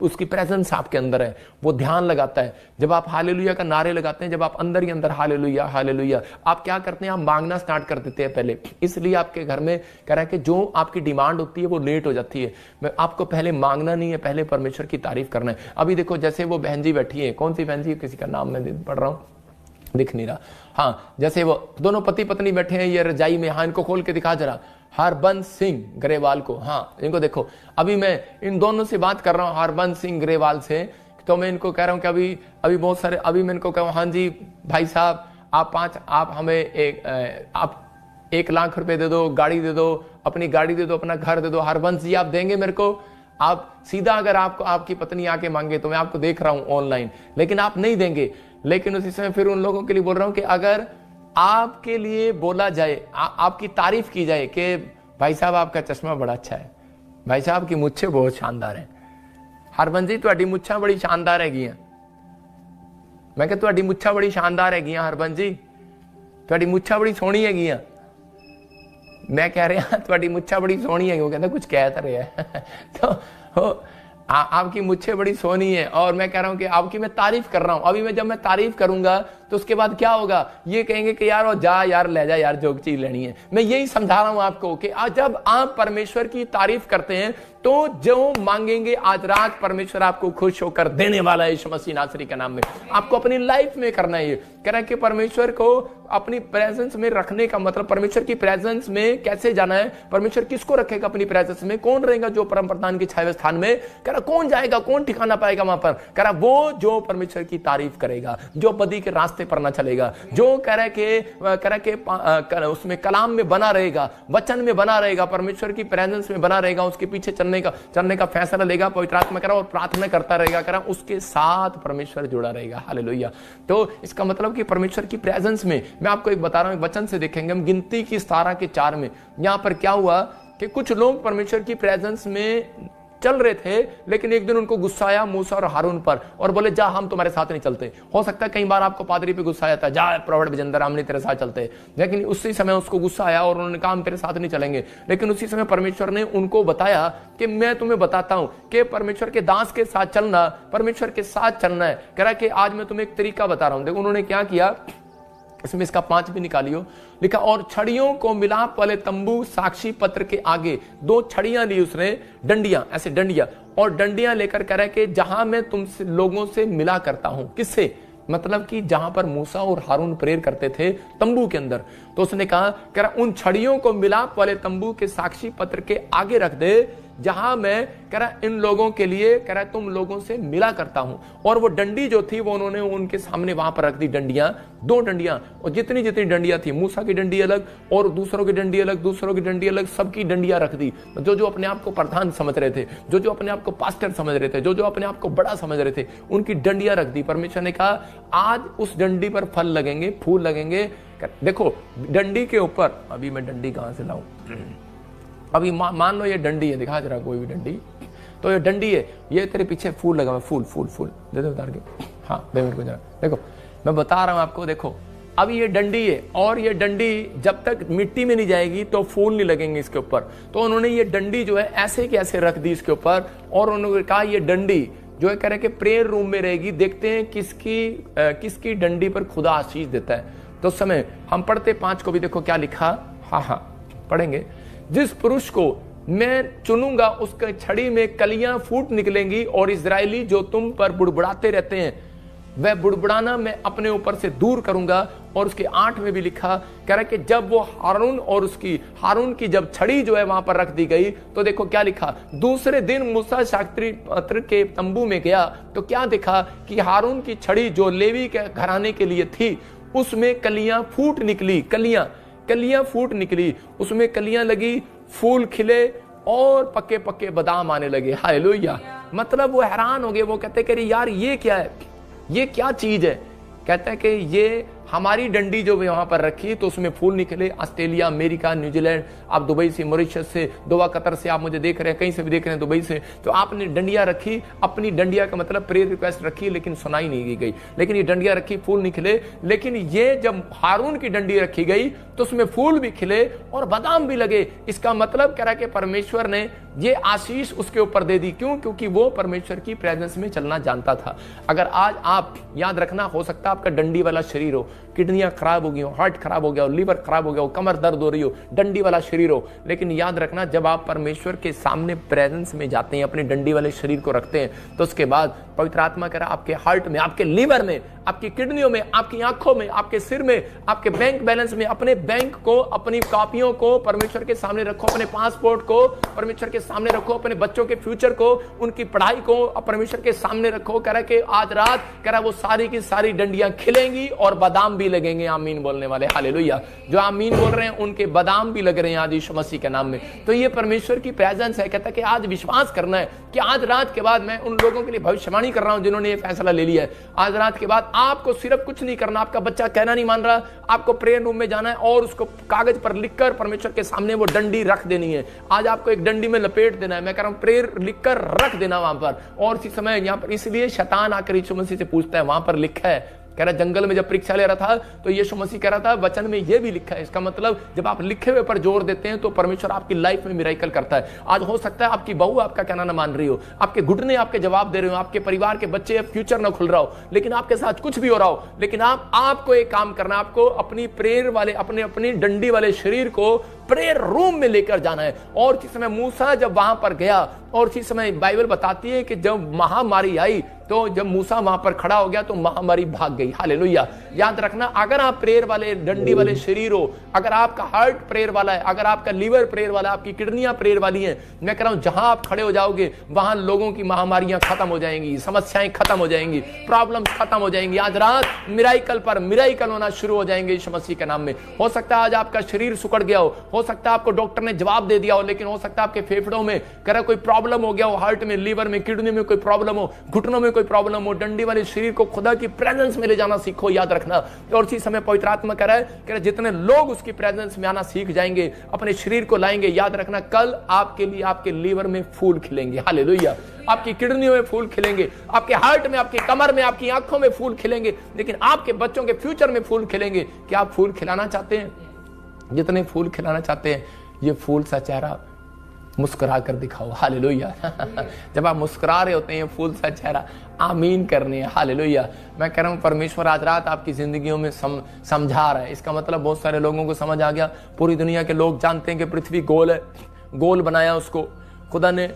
उसकी प्रेजेंस आपके अंदर है, वो ध्यान लगाता है। जब आप हालेलुया का नारे लगाते हैं, जब आप अंदर ही अंदर हालेलुया हालेलुया, आप क्या करते हैं, आप मांगना स्टार्ट कर देते हैं पहले। इसलिए आपके घर में कह रहा है कि जो आपकी डिमांड होती है वो लेट हो जाती है। मैं आपको पहले मांगना नहीं है, पहले परमेश्वर की तारीफ करना है। अभी देखो जैसे वो बहन जी बैठी है, कौन सी बहन जी, किसी का नाम मैं पढ़ रहा हूँ, दिख नहीं रहा। हाँ, जैसे वो दोनों पति पत्नी बैठे हैं ये रजाई में, हाँ इनको खोल के दिखा जरा, हरबंस सिंह ग्रेवाल को, हाँ इनको देखो। अभी मैं इन दोनों से बात कर रहा हूँ, हरबंस सिंह ग्रेवाल से, तो मैं इनको कह रहा हूँ कि अभी बहुत सारे, अभी मैं इनको कहूँ हाँ जी भाई साहब आप हमें आप 1 लाख रुपए दे दो, गाड़ी दे दो, अपनी गाड़ी दे दो, अपना घर दे दो। हरबंस जी आप देंगे मेरे को? आप सीधा अगर आपको आपकी पत्नी आके मांगे तो मैं आपको देख रहा हूं ऑनलाइन, लेकिन आप नहीं देंगे। लेकिन उसी समय फिर उन लोगों के लिए बोल रहा हूं कि अगर आपके लिए बोला जाए, आपकी तारीफ की जाए कि भाई साहब आपका चश्मा बड़ा अच्छा है, भाई साहब की मुच्छे बहुत शानदार है, हरबंस जी तुहाडी मुच्छा बड़ी शानदार है, मैं कहा तुहाडी मुच्छा बड़ी शानदार है हरबंस जी, तुहाडी मुच्छा बड़ी सोहनी है। मैं कह रहा तुहाडी मुच्छा बड़ी सोहनी है, वो कहता कुछ कह तो रहा है तो आपकी मुच्छे बड़ी सोहनी है, और मैं कह रहा हूं कि आपकी मैं तारीफ कर रहा हूं। अभी मैं जब मैं तारीफ करूंगा तो उसके बाद क्या होगा, ये कहेंगे कि यार वो जा यार ले जा यार जो चीज लेनी है। मैं यही समझा रहा हूं आपको कि जब आप परमेश्वर की तारीफ करते हैं तो जो मांगेंगे आज रात परमेश्वर आपको खुश होकर देने वाला है यीशु मसीह नासरी के नाम में। आपको अपनी लाइफ में करना है ये, कह रहा है कि परमेश्वर को अपनी प्रेजेंस में रखने का मतलब, परमेश्वर की प्रेजेंस में कैसे जाना है, परमेश्वर किसको रखेगा अपनी प्रेजेंस में, कौन रहेगा जो परम प्रधान के छाया स्थान में, कह रहा कौन जाएगा, कौन ठिकाना पाएगा वहां पर, कह रहा वो जो परमेश्वर की तारीफ करेगा, जो बदी के रास्ते पर ना चलेगा, जो कह रहा के उसमें कलाम में बना रहेगा, वचन में बना रहेगा, परमेश्वर की प्रेजेंस में बना रहेगा, उसके पीछे चलने का फैसला लेगा, पवित्र आत्मा करा और प्रार्थना करता रहेगा, करा उसके साथ परमेश्वर जुड़ा रहेगा। हालेलुया। तो इसका मतलब कि परमेश्वर की प्रेजेंस में, मैं आपको एक बता रहा हूं, वचन से देखेंगे हम गिनती की 17 के 4 में, यहां पर क्या हुआ कि कुछ लोग परमेश्वर की प्रेजेंस में चल रहे थे, लेकिन एक दिन उनको गुस्सा आया मूसा और हारून पर, और बोले जा हम तुम्हारे साथ नहीं चलते। हो सकता है कई बार आपको पादरी पे गुस्सा आया था, जा प्रॉफेट बजिंदर हम नहीं तेरे साथ चलते, लेकिन उसी समय उसको गुस्सा आया और उन्होंने कहा हम तेरे साथ नहीं चलेंगे। लेकिन उसी समय परमेश्वर ने उनको बताया कि मैं तुम्हें बताता हूं कि परमेश्वर के दास के साथ चलना, परमेश्वर के साथ चलना है। कह रहा कि आज मैं तुम्हें एक तरीका बता रहा हूं। देखो उन्होंने क्या किया, इसमें इसका 5 भी निकालियो, लिखा और छड़ियों को मिलाप वाले तंबू साक्षी पत्र के आगे 2 छड़ियां ली उसने, डंडियां, ऐसे डंडियां, और डंडियां लेकर कह रहा है कि जहां मैं तुमसे लोगों से मिला करता हूं, किससे, मतलब कि जहां पर मूसा और हारून प्रेयर करते थे तंबू के अंदर, तो उसने कहा कह रहा उन छड़ियों को मिलाप वाले तंबू के साक्षी पत्र के आगे रख दे, जहां मैं कह रहा इन लोगों के लिए कह रहा तुम लोगों से मिला करता हूं। और वो डंडी जो थी वो उन्होंने उनके सामने वहां पर रख दी, डंडियां, 2 डंडियां, और जितनी जितनी डंडियां थी, मूसा की डंडी अलग और दूसरों की डंडी अलग, दूसरों की डंडी अलग, सबकी डंडियां रख दी। जो जो अपने आप को प्रधान समझ रहे थे, जो जो अपने आप को पास्टर समझ रहे थे, जो जो अपने आप को बड़ा समझ रहे थे, उनकी डंडियां रख दी। परमेश्वर ने कहा आज उस डंडी पर फल लगेंगे, फूल लगेंगे। देखो डंडी के ऊपर, अभी मैं डंडी कहां से लाऊं, अभी मान लो ये डंडी है, दिखा जरा कोई भी डंडी, तो ये डंडी है, ये तेरे पीछे फूल लगा हुआ, फूल फूल फूल दे दे उतार के, हाँ दे मेरे को जरा, देखो मैं बता रहा हूं आपको, देखो अब ये डंडी है, और ये डंडी जब तक मिट्टी में नहीं जाएगी तो फूल नहीं लगेंगे इसके ऊपर। तो उन्होंने ये डंडी जो है ऐसे के ऐसे रख दी इसके ऊपर, और उन्होंने कहा ये डंडी जो है कह रहे कि प्रेयर रूम में रहेगी, देखते हैं किसकी डंडी पर खुदा आशीष देता है। तो उस समय हम पढ़ते 5 को भी, देखो क्या लिखा, हाँ पढ़ेंगे, जिस पुरुष को मैं चुनूंगा उसके छड़ी में कलियां फूट निकलेंगी, और इजरायली जो तुम पर बुड़बुड़ाते रहते हैं वह बुड़बुड़ाना मैं अपने ऊपर से दूर करूंगा। और उसके 8 में भी लिखा, कह रहा कि जब वो हारून की जब छड़ी जो है वहां पर रख दी गई, तो देखो क्या लिखा, दूसरे दिन मूसा साक्षी पत्र के तंबू में गया तो क्या देखा कि हारून की छड़ी जो लेवी के घराने के लिए थी उसमें कलियां फूट निकली, कलियां फूट निकली, उसमें कलियां लगी, फूल खिले और पक्के पक्के बादाम आने लगे। हालेलुया। मतलब वो हैरान हो गए, वो कहते कि यार ये क्या है, ये क्या चीज है। कहते हैं कि ये हमारी डंडी जो वहां पर रखी तो उसमें फूल निकले। ऑस्ट्रेलिया, अमेरिका, न्यूजीलैंड, आप दुबई से, मॉरिशस से, दोहा, कतर से आप मुझे देख रहे हैं, कहीं से भी देख रहे हैं, दुबई से, तो आपने डंडियां रखी, अपनी डंडिया का मतलब प्रेयर रिक्वेस्ट रखी, लेकिन सुनाई नहीं गई। लेकिन ये डंडियां रखी, फूल निकले। लेकिन ये जब हारून की डंडी रखी गई तो उसमें फूल भी खिले और बादाम भी लगे। इसका मतलब कह रहा है कि परमेश्वर ने ये आशीष उसके ऊपर दे दी। क्यों? क्योंकि वो परमेश्वर की प्रेजेंस में चलना जानता था। अगर आज आप याद रखना, हो सकता है आपका डंडी वाला शरीर हो, किडनियां खराब हो गई हो, हार्ट खराब हो गया हो, लीवर खराब हो गया हो, कमर दर्द हो रही हो, डंडी वाला शरीर हो, लेकिन याद रखना जब आप परमेश्वर के सामने प्रेजेंस में जाते हैं, अपने डंडी वाले शरीर को रखते हैं, तो उसके बाद पवित्र आत्मा कह रहा आपके हार्ट में, आपके लीवर में, आपकी किडनियों में, आपकी आंखों में, आपके सिर में, आपके बैंक बैलेंस में, अपने बैंक को, अपनी कॉपियों को परमेश्वर के सामने रखो, अपने पासपोर्ट को परमेश्वर के सामने रखो, अपने बच्चों के फ्यूचर को, उनकी पढ़ाई को परमेश्वर के सामने रखो। कह रहा कि आज रात कह रहा वो सारी की सारी डंडियां खिलेंगी और बादाम भी लगेंगे। आमीन बोलने वाले, हालेलुया। जो आमीन बोल रहे हैं उनके बादाम भी लग रहे हैं आज यीशु मसीह के नाम में। तो ये परमेश्वर की प्रेजेंस है। कहता है कि आज विश्वास करना है कि आज रात के बाद, मैं उन लोगों के लिए भविष्यवाणी कर रहा हूं जिन्होंने ये फैसला ले लिया है, आज रात के बाद आपको सिर्फ कुछ नहीं करना। आपका बच्चा कहना नहीं मान रहा, आपको प्रेयर रूम में जाना है और उसको कागज पर लिखकर परमेश्वर के सामने वो डंडी रख देनी है। आज आपको एक डंडी में लपेट देना है। मैं कह रहा हूं प्रेयर लिखकर रख देना वहां पर। और इसी समय यहां पर इसलिए शैतान आकर यीशु मसीह से पूछता है, वहां पर लिखा है, कह रहा जंगल में जब परीक्षा ले रहा था तो यीशु मसीह कह रहा था वचन में यह भी लिखा है। इसका मतलब जब आप लिखे हुए पर जोर देते हैं तो परमेश्वर आपकी लाइफ में मिरेकल करता है। आज हो सकता है आपकी बहू आपका कहना ना मान रही हो, आपके घुटने आपके जवाब दे रहे हो, आपके परिवार के बच्चे फ्यूचर ना खुल रहा हो, लेकिन आपके साथ कुछ भी हो रहा हो, लेकिन आपको एक काम करना, आपको अपनी प्रेयर वाले, अपनी डंडी वाले शरीर को प्रेयर रूम में लेकर जाना है। और इसी समय मूसा जब वहां पर गया, और इसी समय बाइबल बताती है कि जब महामारी आई तो जब मूसा वहां पर खड़ा हो गया तो महामारी भाग गई। हालेलुया। याद रखना, अगर आप प्रेयर वाले डंडी वाले शरीर हो, अगर आपका हार्ट प्रेयर वाला है, अगर आपका लीवर प्रेयर वाला है, आपकी किडनियां प्रेयर वाली हैं, मैं कह रहा हूं जहां आप खड़े हो जाओगे वहां लोगों की महामारियां खत्म हो जाएंगी, समस्याएं खत्म हो जाएंगी, प्रॉब्लम्स खत्म हो जाएंगी। आज रात मिराइकल पर मिराइकल होना शुरू हो जाएंगे यीशु मसीह के नाम में। हो सकता है आज आपका शरीर सुकड़ गया हो सकता है आपको डॉक्टर ने जवाब दे दिया हो, लेकिन हो सकता है आपके फेफड़ों में कह रहा कोई प्रॉब्लम हो गया हो, हार्ट में, लीवर में, किडनी में कोई प्रॉब्लम हो, घुटनों में कोई प्रॉब्लम हो। डंडी वाले शरीर को खुदा की प्रेजेंस में ले जाना सीखो, याद रखना। और इसी समय पवित्र आत्मा कह रहा है जितने लोग उसकी प्रेजेंस में आना सीख जाएंगे, अपने शरीर को लाएंगे, याद रखना कल आपके लिए आपके लीवर में फूल खिलेंगे। हालेलुया। आपकी किडनियों में फूल खिलेंगे, आपके हार्ट में, आपकी कमर में, आपकी आंखों में फूल खिलेंगे, लेकिन आपके बच्चों के फ्यूचर में फूल खिलेंगे। क्या आप फूल खिलाना चाहते हैं? जितने फूल खिलाना चाहते हैं, ये फूल सा चेहरा मुस्कुरा कर दिखाओ। हालेलुया। जब आप मुस्कुरा रहे होते हैं, फूल सा चेहरा आमीन करने। हालेलुया। मैं कह रहा हूं परमेश्वर आज रात आपकी जिंदगियों में समझा रहा है। इसका मतलब बहुत सारे लोगों को समझ आ गया। पूरी दुनिया के लोग जानते हैं कि पृथ्वी गोल है, गोल बनाया उसको खुदा ने,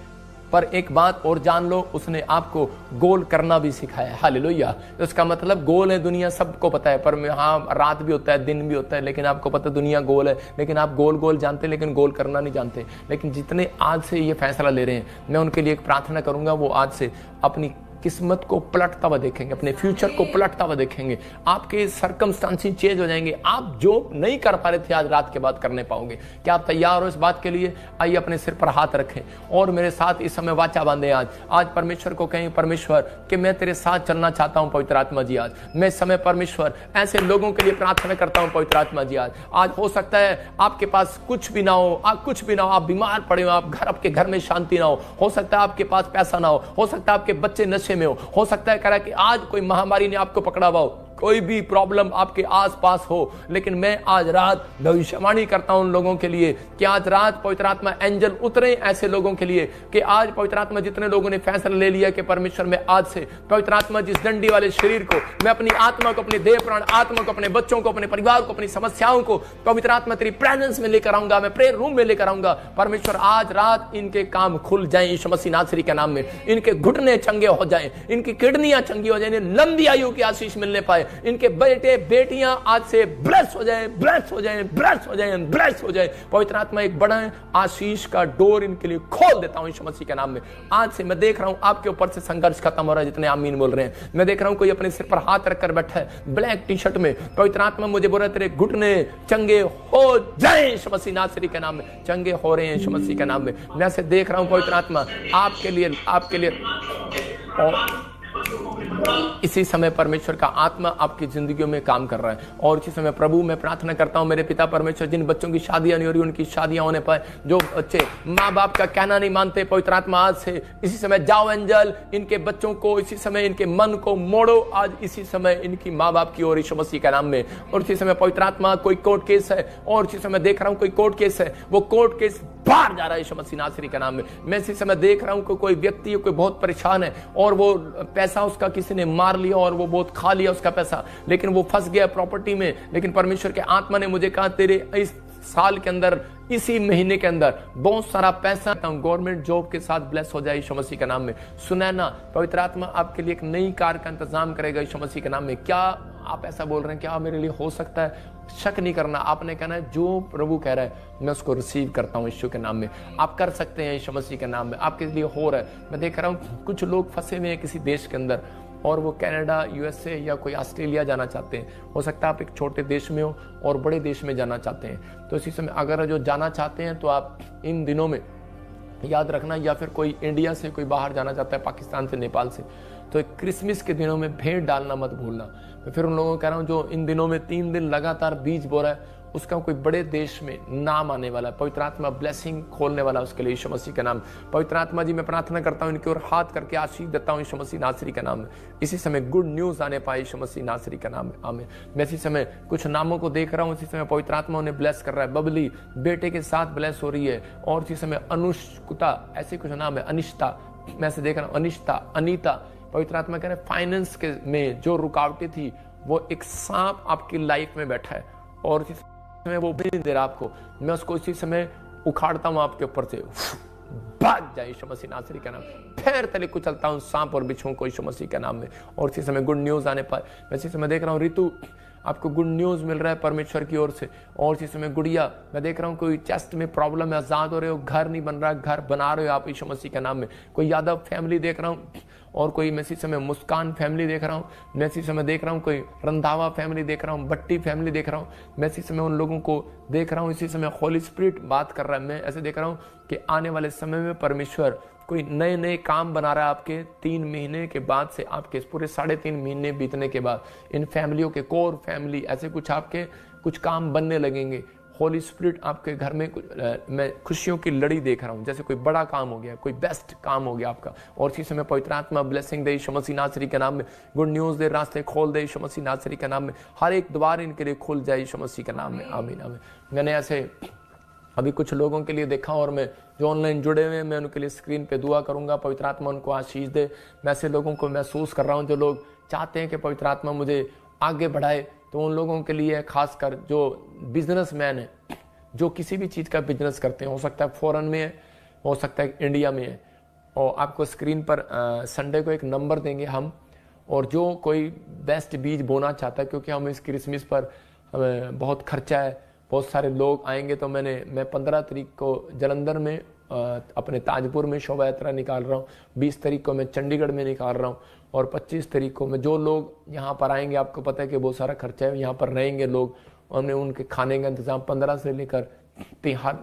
पर एक बात और जान लो, उसने आपको गोल करना भी सिखाया। हालेलुया। तो इसका मतलब गोल है, दुनिया सबको पता है, पर हाँ रात भी होता है, दिन भी होता है, लेकिन आपको पता है दुनिया गोल है, लेकिन आप गोल गोल जानते हैं लेकिन गोल करना नहीं जानते। लेकिन जितने आज से ये फैसला ले रहे हैं, मैं उनके लिए एक प्रार्थना करूंगा, वो आज से अपनी किस्मत को पलटता हुआ देखेंगे, अपने फ्यूचर को पलटता हुआ देखेंगे, आपके सर्कमस्टांसेस चेंज हो जाएंगे, आप जो नहीं कर पा रहे थे आज रात के बाद करने पाओगे। क्या आप तैयार हो इस बात के लिए? आइए अपने सिर पर हाथ रखें और मेरे साथ इस समय वाचा बांधे। आज परमेश्वर को कहें, परमेश्वर कि मैं तेरे साथ चलना चाहता हूं। पवित्र आत्मा जी, आज मैं इस समय परमेश्वर ऐसे लोगों के लिए प्रार्थना करता हूं। पवित्र आत्मा जी, आज हो सकता है आपके पास कुछ भी ना हो, कुछ भी ना हो, आप बीमार पड़े हो, आपके घर में शांति ना हो सकता है आपके पास पैसा ना हो सकता है आपके बच्चे नशे में हो सकता है करा कि आज कोई महामारी ने आपको पकड़ा हुआ हो, कोई भी प्रॉब्लम आपके आसपास हो, लेकिन मैं आज रात भविष्यवाणी करता हूं उन लोगों के लिए कि आज रात पवित्र आत्मा एंजल उतरे ऐसे लोगों के लिए कि आज पवित्र आत्मा जितने लोगों ने फैसला ले लिया कि परमेश्वर में आज से पवित्र आत्मा जिस डंडी वाले शरीर को, मैं अपनी आत्मा को, अपने देह प्राण आत्मा को, अपने बच्चों को, अपने परिवार को, अपनी समस्याओं को पवित्र आत्मा तेरी प्रेजेंस में लेकर आऊंगा, मैं प्रेयर रूम में लेकर आऊंगा। परमेश्वर आज रात इनके काम खुल जाए यीशु मसीह नासरी के नाम में, इनके घुटने चंगे हो जाएं, इनकी किडनियां चंगी हो जाएं, लंबी आयु की आशीष मिलने पाए, इनके बेटे बेटियां आज से ब्लेस हो जाएं, ब्लेस हो जाएं, ब्लेस हो जाएं, ब्लेस हो जाएं। पवित्र आत्मा एक बड़ा आशीष का डोर इनके लिए खोल देता हूं यीशु मसीह के नाम में। आज से मैं देख रहा हूं आपके ऊपर से संघर्ष खत्म हो रहा है, जितने आमीन बोल रहे हैं। मैं देख रहा हूं कोई अपने सिर पर हाथ रखकर बैठा है ब्लैक टी शर्ट में। पवित्र आत्मा मुझे बोल रहा है तेरे घुटने चंगे हो जाएं यीशु मसीह नासरी के नाम में, चंगे हो रहे हैं यीशु मसीह के नाम में। मैं से देख रहा हूं पवित्र आत्मा आपके लिए इसी समय परमेश्वर का आत्मा आपकी जिंदगियों में काम कर रहा है। और इसी समय प्रभु मैं प्रार्थना करता हूं मेरे पिता परमेश्वर, जिन बच्चों की शादियां नहीं हो रही उनकी शादियां होने पाए, जो बच्चे माँ बाप का कहना नहीं मानते, पवित्र आत्मा आज से इसी समय जाओ एंजल, इनके बच्चों को इसी समय इनके मन को मोड़ो आज इसी समय इनकी माँ बाप की ओर यीशु मसीह के नाम में। और इसी समय पवित्र आत्मा कोई कोर्ट केस है और इसी समय देख रहा हूं कोई कोर्ट केस है, वो कोर्ट केस बाहर जा रहा है यीशु मसीह नासरी के नाम में। मैं इसी समय देख रहा हूं कि कोई व्यक्ति कोई बहुत परेशान है और वो पैसा उसका किसी ने मार लिया और वो बहुत खा लिया उसका पैसा, लेकिन वो फंस गया प्रॉपर्टी में। लेकिन परमेश्वर के आत्मा ने मुझे कहा तेरे इस साल के अंदर, इसी महीने के अंदर बहुत सारा पैसा गवर्नमेंट जॉब के साथ ब्लेस हो जाए यीशु मसीह के नाम में। सुनैना पवित्र आत्मा आपके लिए एक नई कार का इंतजाम करेगा यीशु मसीह के नाम में। क्या आप ऐसा बोल रहे हैं क्या मेरे लिए हो सकता है? शक नहीं करना, आपने कहना है जो प्रभु कह रहा है मैं उसको रिसीव करता हूं यीशु के नाम में। आप कर सकते हैं यीशु मसीह के नाम में, आपके लिए हो रहा है। मैं देख रहा हूं कुछ लोग फंसे हुए हैं किसी देश के अंदर और वो कनाडा, यूएसए या कोई ऑस्ट्रेलिया जाना चाहते हैं। हो सकता है आप एक छोटे देश में हो और बड़े देश में जाना चाहते हैं। तो इसी समय अगर जो जाना चाहते हैं तो आप इन दिनों में याद रखना, या फिर कोई इंडिया से कोई बाहर जाना चाहता है, पाकिस्तान से, नेपाल से, तो क्रिसमस के दिनों में भेंट डालना मत भूलना। मैं फिर उन लोगों को कह रहा हूँ जो इन दिनों में 3 दिन लगातार बीज बो रहा है उसका कोई बड़े देश में नाम आने वाला है। पवित्र आत्मा ब्लेसिंग खोलने वाला उसके लिए यीशु मसीह का नाम। पवित्र आत्मा जी मैं प्रार्थना करता हूँ इनकी ओर हाथ करके आशीष देता हूँ यीशु मसीह नासरी का नाम में। इसी समय गुड न्यूज आने पाए यीशु मसीह नासरी का नाम में, आमीन। मैं इसी समय कुछ नामों को देख रहा हूँ, इसी समय पवित्र आत्मा उन्हें ब्लेस कर रहा है। बबली बेटे के साथ ब्लेस हो रही है और इसी समय अनुष्कुता, ऐसे कुछ नाम है, अनिष्ता, मैं से देख रहा हूँ, अनिष्ता, अनीता। पवित्र आत्मा कह रहे हैं फाइनेंस के में जो रुकावटें थी वो एक सांप आपकी लाइफ में बैठा है और इसी समय वो भी नहीं दे रहा आपको। मैं उसको इसी समय उखाड़ता हूं आपके ऊपर से, भाग जाए यीशु मसीह नासरी का नाम। पैर तले कुचलता हूं सांप और बिच्छुओं को यीशु मसीह के नाम में। और इसी समय गुड न्यूज आने पाए। मैं इसी समय देख रहा हूं ऋतु आपको गुड न्यूज मिल रहा है परमेश्वर की ओर से। और इसी समय गुड़िया मैं देख रहा हूँ कोई चेस्ट में प्रॉब्लम है, आजाद हो रहे हो, घर नहीं बन रहा, घर बना रहे हो आप यीशु मसीह के नाम में। कोई यादव फैमिली देख रहा हूँ और कोई मैं इसी समय मुस्कान फैमिली देख रहा हूँ। मैं इसी समय देख रहा हूँ कोई रंधावा फैमिली देख रहा हूँ, भट्टी फैमिली देख रहा हूँ। मैं इसी समय उन लोगों को देख रहा हूँ, इसी समय होली स्पिरिट बात कर रहा है। मैं ऐसे देख रहा हूँ कि आने वाले समय में परमेश्वर कोई नए नए काम बना रहा है आपके 3 महीने के बाद से, आपके पूरे 3.5 महीने बीतने के बाद इन फैमिलियों के कोर फैमिली ऐसे कुछ आपके कुछ काम बनने लगेंगे। होली स्पिरिट आपके घर में मैं खुशियों की लड़ी देख रहा हूं, जैसे कोई बड़ा काम हो गया, कोई बेस्ट काम हो गया आपका। और इसी समय पवित्र आत्मा ब्लेसिंग दे यीशु मसीह नासरी के नाम में। गुड न्यूज दे, रास्ते खोल दे यीशु मसीह नासरी के नाम में। हर एक द्वार इनके लिए खुल जाए यीशु मसीह के नाम में, आमीन आमीन। मैंने ऐसे अभी कुछ लोगों के लिए देखा और मैं जो ऑनलाइन जुड़े हुए हैं मैं उनके लिए स्क्रीन पे दुआ करूंगा, पवित्र आत्मा उनको आशीष दे। मैं ऐसे लोगों को महसूस कर रहा हूं जो लोग चाहते हैं कि पवित्र आत्मा मुझे आगे बढ़ाए। तो उन लोगों के लिए खासकर जो बिजनेसमैन है, जो किसी भी चीज़ का बिजनेस करते हैं, हो सकता है फॉरेन में है, हो सकता है इंडिया में है। और आपको स्क्रीन पर संडे को एक नंबर देंगे हम, और जो कोई बेस्ट बीज बोना चाहता है, क्योंकि हम इस क्रिसमस पर हमें बहुत खर्चा है, बहुत सारे लोग आएंगे। तो मैं 15 तारीख को जलंधर में अपने ताजपुर में शोभा यात्रा निकाल रहा हूँ, 20 तारीख को मैं चंडीगढ़ में निकाल रहा हूँ, और 25 तारीख को मैं जो लोग यहाँ पर आएंगे, आपको पता है कि बहुत सारा खर्चा है, यहाँ पर रहेंगे लोग, हमने उनके खाने का इंतज़ाम 15 से लेकर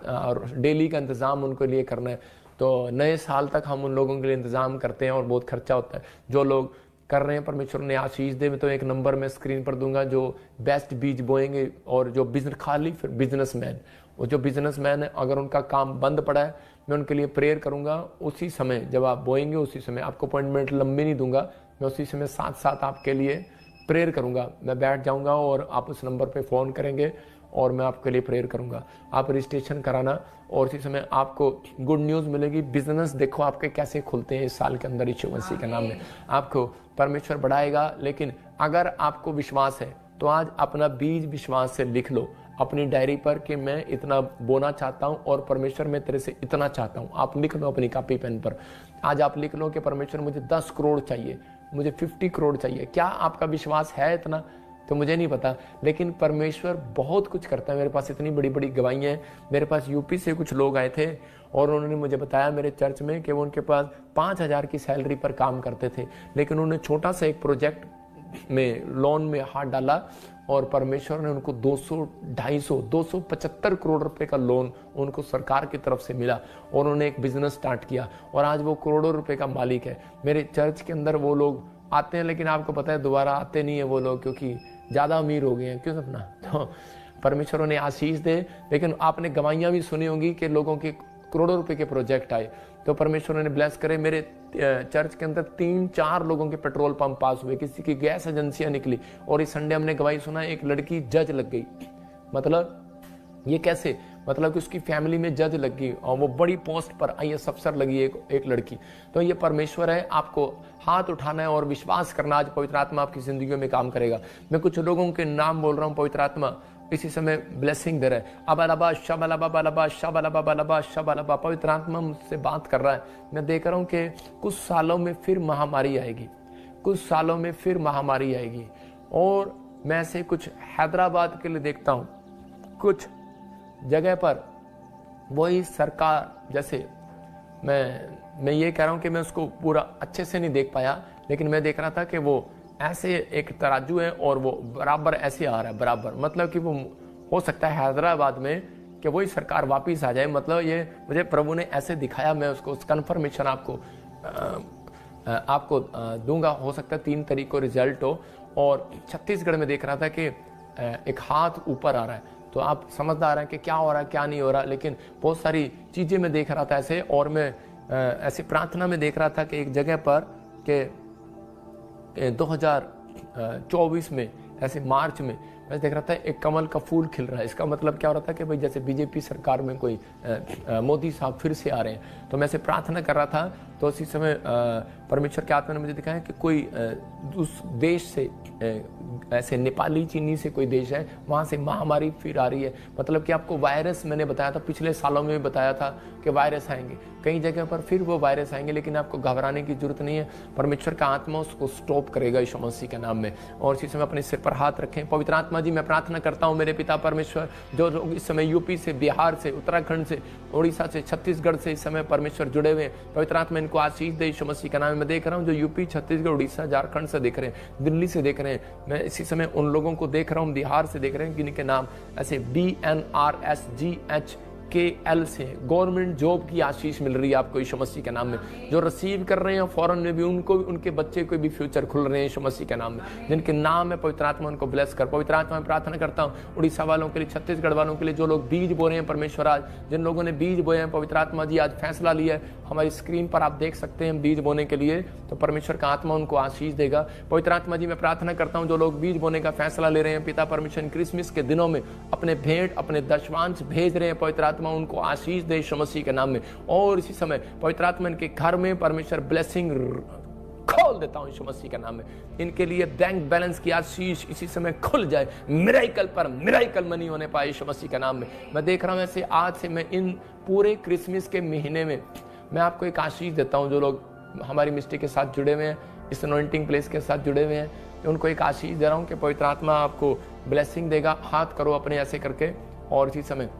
और डेली का इंतज़ाम उनके लिए करना है। तो नए साल तक हम उन लोगों के लिए इंतज़ाम करते हैं और बहुत खर्चा होता है। जो लोग कर रहे हैं परमेश्वर ने आशीष दे। मैं तो एक नंबर मैं स्क्रीन पर दूंगा जो बेस्ट बीज बोएंगे, और जो बिजनेस खाली फिर बिजनेसमैन, वो जो बिजनेसमैन है अगर उनका काम बंद पड़ा है, मैं उनके लिए प्रेयर करूंगा। उसी समय जब आप बोएंगे उसी समय, आपको अपॉइंटमेंट लंबी नहीं दूंगा, मैं उसी समय साथ साथ आपके लिए प्रेयर करूंगा। मैं बैठ जाऊंगा और आप उस नंबर पे फ़ोन करेंगे और मैं आपके लिए प्रेयर करूंगा। आप रजिस्ट्रेशन कराना और इसी समय आपको गुड न्यूज़ मिलेगी। बिजनेस देखो आपके कैसे खुलते हैं इस साल के अंदर यीशु मसीह के नाम में। आपको परमेश्वर बढ़ाएगा। लेकिन अगर आपको विश्वास है तो आज अपना बीज विश्वास से लिख लो अपनी डायरी पर कि मैं इतना बोना चाहता हूं और परमेश्वर मैं तेरे से इतना चाहता हूं। आप लिख लो अपनी कॉपी पेन पर। आज आप लिख लो कि परमेश्वर मुझे 10 करोड़ चाहिए, मुझे 50 करोड़ चाहिए। क्या आपका विश्वास है इतना? तो मुझे नहीं पता, लेकिन परमेश्वर बहुत कुछ करता है। मेरे पास इतनी बड़ी बड़ी गवाहियाँ हैं। मेरे पास यूपी से कुछ लोग आए थे और उन्होंने मुझे बताया मेरे चर्च में कि वो उनके पास 5,000 की सैलरी पर काम करते थे, लेकिन उन्होंने छोटा सा एक प्रोजेक्ट में लोन में हाथ डाला और परमेश्वर ने उनको 275 करोड़ रुपए का लोन उनको सरकार की तरफ से मिला और उन्होंने एक बिजनेस स्टार्ट किया और आज वो करोड़ों रुपए का मालिक है। मेरे चर्च के अंदर वो लोग आते हैं, लेकिन आपको पता है दोबारा आते नहीं है वो लोग, क्योंकि ज़्यादा अमीर हो गए हैं, क्यों सपना। तो परमेश्वर उन्हें आशीष दे। लेकिन आपने गवाहियाँ भी सुनी होंगी कि लोगों के करोड़ों रुपए के प्रोजेक्ट आए, तो परमेश्वर उन्हें ब्लेस करे। मेरे चर्च के अंदर 3-4 लोगों के पेट्रोल पंप पास हुए, किसी की गैस एजेंसियां निकली, और इस संडे हमने गवाही सुना एक लड़की जज लग गई। मतलब ये कैसे, मतलब कि उसकी फैमिली में जज लग गई और वो बड़ी पोस्ट पर IAS अफसर लगी एक लड़की। तो ये परमेश्वर है, आपको हाथ उठाना है और विश्वास करना। आज पवित्र आत्मा आपकी जिंदगी में काम करेगा। मैं कुछ लोगों के नाम बोल रहा हूँ, पवित्र आत्मा इसी समय ब्लेसिंग दे रहा है। अबलबा शबलबा बलबा शबलबा बलबा शबलबा, पवित्र आत्मा मुझसे बात कर रहा है। मैं देख रहा हूँ कि कुछ सालों में फिर महामारी आएगी, कुछ सालों में फिर महामारी आएगी। और मैं ऐसे कुछ हैदराबाद के लिए देखता हूँ, कुछ जगह पर वही सरकार, जैसे मैं ये कह रहा हूँ कि मैं उसको पूरा अच्छे से नहीं देख पाया, लेकिन मैं देख रहा था कि वो ऐसे एक तराजू है और वो बराबर ऐसे आ रहा है, बराबर। मतलब कि वो हो सकता है हैदराबाद में कि वही सरकार वापस आ जाए। मतलब ये मुझे प्रभु ने ऐसे दिखाया, मैं उसको कन्फर्मेशन आपको दूंगा। हो सकता है 3 तारीख को रिजल्ट हो। और छत्तीसगढ़ में देख रहा था कि एक हाथ ऊपर आ रहा है, तो आप समझदार हैं कि क्या हो रहा है क्या नहीं हो रहा। लेकिन बहुत सारी चीज़ें मैं देख रहा था ऐसे, और मैं ऐसी प्रार्थना में देख रहा था कि एक जगह पर कि 2024 में ऐसे मार्च में मैं देख रहा था एक कमल का फूल खिल रहा है। इसका मतलब क्या हो रहा था कि भाई जैसे बीजेपी सरकार में कोई मोदी साहब फिर से आ रहे हैं। तो मैं ऐसे प्रार्थना कर रहा था, तो उसी समय परमेश्वर के आत्मा ने मुझे दिखाया कि कोई उस देश से ऐसे नेपाली चीनी से कोई देश है, वहाँ से महामारी फिर आ रही है। मतलब कि आपको वायरस, मैंने बताया था पिछले सालों में भी बताया था कि वायरस आएंगे, कई जगह पर फिर वो वायरस आएंगे, लेकिन आपको घबराने की जरूरत नहीं है। परमेश्वर का आत्मा उसको स्टॉप करेगा यीशु मसीह के नाम में। और इसी समय अपने सिर पर हाथ रखें। पवित्र आत्मा जी, मैं प्रार्थना करता हूँ मेरे पिता परमेश्वर, जो लोग इस समय यूपी से, बिहार से, उत्तराखंड से, उड़ीसा से, छत्तीसगढ़ से इस समय परमेश्वर जुड़े हुए हैं, पवित्र आत्मा इनको आशीष दे यीशु मसीह का नाम में। मैं देख रहा हूँ जो यूपी, छत्तीसगढ़, उड़ीसा, झारखंड से देख रहे हैं, दिल्ली से देख रहे हैं, मैं इसी समय उन लोगों को देख रहा हूँ बिहार से देख रहे हैं, जिनके नाम ऐसे BNRSGHKL से गवर्नमेंट जॉब की आशीष मिल रही है आपको यीशु मसीह के नाम में। जो रिसीव कर रहे हैं फॉरेन में भी, उनको उनके बच्चे को भी फ्यूचर खुल रहे हैं यीशु मसीह के नाम में, जिनके नाम है पवित्र आत्मा उनको ब्लेस कर। पवित्र आत्मा में प्रार्थना करता हूँ उड़ीसा वालों के लिए, छत्तीसगढ़ वालों के लिए, जो लोग बीज बो रहे हैं परमेश्वर, आज जिन लोगों ने बीज बोए हैं पवित्र आत्मा जी आज फैसला लिया है, हमारी स्क्रीन पर आप देख सकते हैं बीज बोने के लिए, तो परमेश्वर का आत्मा उनको आशीष देगा। पवित्र आत्मा जी मैं प्रार्थना करता हूँ जो लोग बीज बोने का फैसला ले रहे हैं पिता परमेश्वर, क्रिसमस के दिनों में अपने भेंट, अपने दशवांश भेज रहे हैं, पवित्र आत्मा उनको आशीष दे यीशु मसीह के नाम में। और इसी समय पवित्र आत्मा इनके घर में परमेश्वर ब्लेसिंग खोल देता हूं यीशु मसीह के नाम में। इनके लिए बैंक बैलेंस की आशीष इसी समय खुल जाए, मिरेकल पर मिरेकल मनी होने पाए यीशु मसीह के नाम में। मैं देख रहा हूं ऐसे आज से मैं इन पूरे क्रिसमस के महीने में मैं आपको एक आशीष देता हूं। जो लोग हमारी मिस्टी के साथ जुड़े हुए हैं, इस अनॉइंटिंग प्लेस के साथ जुड़े हुए हैं, उनको एक आशीष दे रहा हूं कि पवित्र आत्मा आपको ब्लेसिंग देगा। हाथ करो अपने ऐसे करके, और इसी समय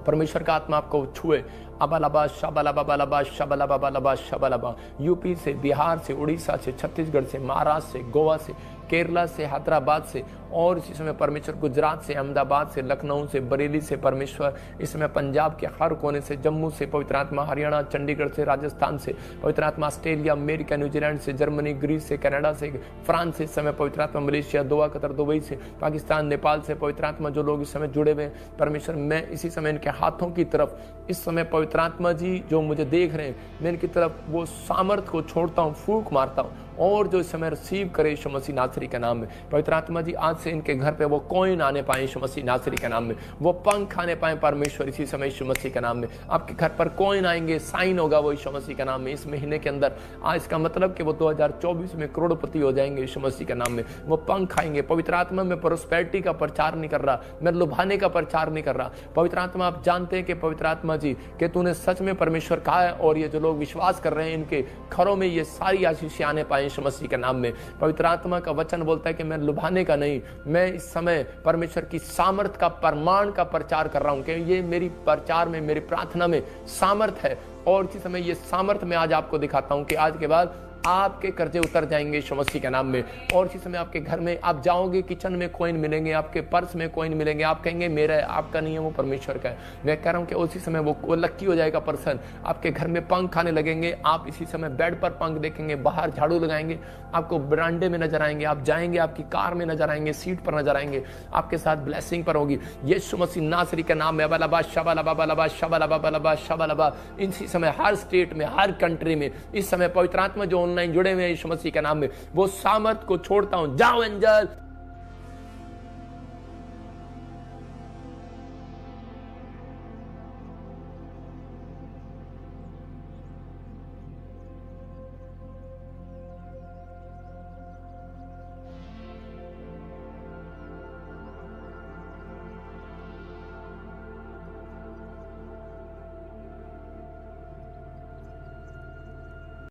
परमेश्वर का आत्मा आपको छुए। अबलबा शबलबा बलबा शबलबा बलबा शबलबा, यूपी से, बिहार से, उड़ीसा से, छत्तीसगढ़ से, महाराष्ट्र से, गोवा से, केरला से, हैदराबाद से, और इसी समय परमेश्वर गुजरात से, अहमदाबाद से, लखनऊ से, बरेली से, परमेश्वर इस समय पंजाब के हर कोने से, जम्मू से, पवित्र आत्मा हरियाणा, चंडीगढ़ से, राजस्थान से, पवित्र आत्मा ऑस्ट्रेलिया, अमेरिका, न्यूजीलैंड से, जर्मनी, ग्रीस से, कनाडा से, फ्रांस से, इस समय पवित्र आत्मा मलेशिया, दोहा, कतर, दुबई से, पाकिस्तान, नेपाल से, पवित्र आत्मा जो लोग इस समय जुड़े हुए हैं परमेश्वर, मैं इसी समय इनके हाथों की तरफ इस समय पवित्र आत्मा जी जो मुझे देख रहे हैं, मैं इनकी तरफ वो सामर्थ को छोड़ता हूँ, फूंक मारता हूँ, और जो इस समय रिसीव करे यीशु मसीह नासरी के नाम में। पवित्र आत्मा जी आज से इनके घर पे वो कॉइन आने पाए यीशु मसीह नासरी के नाम में, वो पंख आने पाए परमेश्वर इसी समय यीशु मसीह के नाम में। आपके घर पर कॉइन आएंगे, साइन होगा वो यीशु मसीह के नाम में इस महीने के अंदर। आज इसका मतलब कि वो 2024 में करोड़पति हो जाएंगे यीशु मसीह के नाम में, वो पंख आएंगे। पवित्र आत्मा में प्रोस्पेरिटी का प्रचार नहीं कर रहा, मैं लुभाने का प्रचार नहीं कर रहा। पवित्र आत्मा आप जानते हैं कि पवित्र आत्मा जी कि तूने सच में परमेश्वर कहा है, और ये जो लोग विश्वास कर रहे हैं इनके घरों में ये सारी आशीषें आने पाए यीशु मसीह के नाम में। पवित्र आत्मा का वचन बोलता है कि मैं लुभाने का नहीं, मैं इस समय परमेश्वर की सामर्थ का, प्रमाण का प्रचार कर रहा हूं कि ये मेरी प्रचार में, मेरी प्रार्थना में सामर्थ है। और इसी समय ये सामर्थ मैं आज आपको दिखाता हूं कि आज के बाद आपके कर्जे उतर जाएंगे यीशु मसीह के नाम में। और इसी समय आपके घर में आप जाओगे, किचन में कॉइन मिलेंगे, आपके पर्स में कॉइन मिलेंगे, आप कहेंगे मेरा है, आपका नहीं है, वो परमेश्वर का है। मैं कह रहा हूं कि उसी समय वो लक्की हो जाएगा पर्सन। आपके घर में पंख आने लगेंगे, आप इसी समय बेड पर पंख देखेंगे, बाहर झाड़ू लगाएंगे, आपको बरामदे में नजर आएंगे, आप जाएंगे आपकी कार में नजर आएंगे, सीट पर नजर आएंगे, आपके साथ ब्लेसिंग पर होगी यीशु मसीह नासरी के नाम में। बलबा शबलबा बलबा शबलबा बलबा शबलबा। इसी समय हर स्टेट में, हर कंट्री में इस समय पवित्र आत्मा जो ऑनलाइन जुड़े हुए हैं यीशु मसीह के नाम में, वो सामर्थ को छोड़ता हूं। जाओ एंजल,